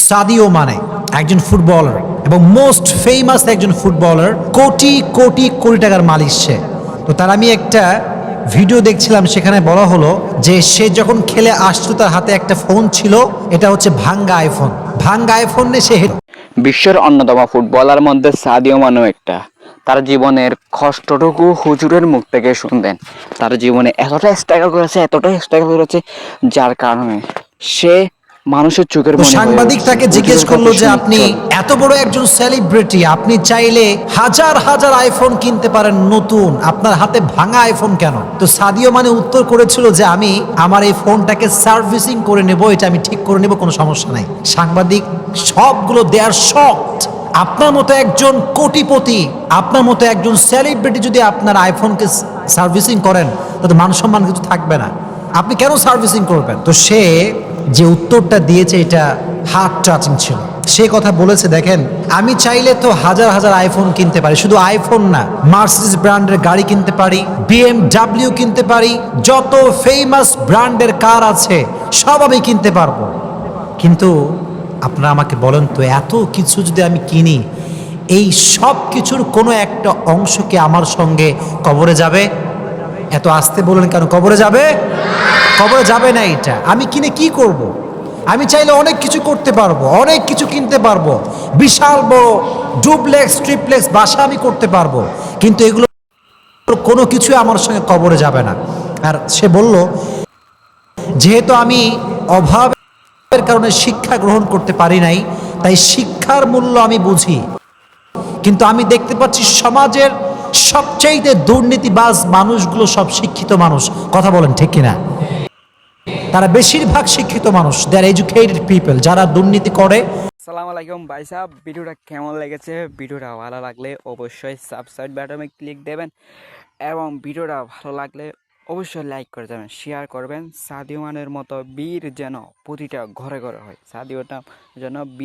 Sadio Mane একজন footballer এবং most famous একজন ফুটবলার, কোটি কোটি কোটি টাকার মালিক সে। তো তার আমি একটা ভিডিও দেখছিলাম, সেখানে বলা হলো যে সে যখন খেলে আসছিল তার হাতে একটা ফোন ছিল, এটা হচ্ছে ভাঙ্গা আইফোন। ভাঙ্গা আইফোন নিয়ে সে বিশ্বের অন্যতম ফুটবলার মধ্যে সাদিও মানেও একটা। তার জীবনের কষ্টটুকু হুজুরের মুখ থেকে শুনতেন। তার জীবনে এতটা স্ট্রাগল করেছে যার কারণে সে মানুষের চোখের তো মণি হয়ে সাংবাদিক উঠছে। তাকে জিজ্ঞেস হুজুরের কথা করলো যে শুনে আপনি চল। এত বড় একজন সেলিব্রিটি, আপনি চাইলে হাজার হাজার আইফোন কিনতে পারেন নতুন, আপনার হাতে ভাঙা আইফোন কেন? তো সাদিও মানে উত্তর করেছিল যে আমি আমার এই ফোনটাকে সার্ভিসিং করে নেব, এটা আমি ঠিক করে নেব, কোনো সমস্যা নাই। সাংবাদিক সবগুলো দেয়ার শকড। আপনার মতো একজন কোটিপতি, আপনার মতো একজন সেলিব্রিটি যদি আপনার আইফোনকে সার্ভিসিং করেন, তাতে মান সম্মান কিছু থাকবে না। আপনি কেন সার্ভিসিং করবেন? তো সে যে উত্তরটা দিয়েছে এটা হার্ট টাচিং ছিল। সে কথা বলেছে, দেখেন আমি চাইলে তো হাজার হাজার আইফোন কিনতে পারি, শুধু আইফোন না, মার্সিডিজ ব্র্যান্ডের গাড়ি কিনতে পারি, BMW কিনতে পারি, যত ফেমাস ব্র্যান্ডের কার আছে সব আমি কিনতে পারবো। কিন্তু আপনারা আমাকে বলেন তো, এত কিছু যদি আমি কিনি, এই সব কিছুর কোনো একটা অংশ কি আমার সঙ্গে কবরে যাবে? এত আসতে বলেন কেন? কবরে যাবে? কবরে যাবে না। এটা আমি কিনে কি করব? আমি চাইলে অনেক কিছু করতে পারবো, অনেক কিছু কিনতে পারবো, বিশাল বড় ডুপ্লেক্স ট্রিপ্লেক্স বাসা আমি করতে পারবো, কিন্তু এগুলো কোনো কিছুই আমার সঙ্গে কবরে যাবে না। আর সে বলল, যেহেতু আমি অভাবের কারণে শিক্ষা গ্রহণ করতে পারি নাই, তাই শিক্ষার মূল্য আমি বুঝি। কিন্তু আমি দেখতে পাচ্ছি সমাজের সবচাইতে দুর্নীতিবাজ মানুষগুলো সব শিক্ষিত মানুষ। কথা বলেন ঠিক কিনা? তারা বেশিরভাগ শিক্ষিত মানুষ, দে আর এডুকেটেড পিপল। যারা দুর্নীতি করে। আসসালামু আলাইকুম ভাই সাহেব, ভিডিওটা কেমন লেগেছে? ভিডিওটা ভালো লাগলে অবশ্যই সাবস্ক্রাইব বাটনে ক্লিক দেবেন এবং ভিডিওটা ভালো লাগলে অবশ্যই লাইক করে যাবেন, শেয়ার করবেন। সাদিও মানের মতো বীর যেন প্রতিটা ঘরে ঘরে হয়, সাদিওটা যেন বীর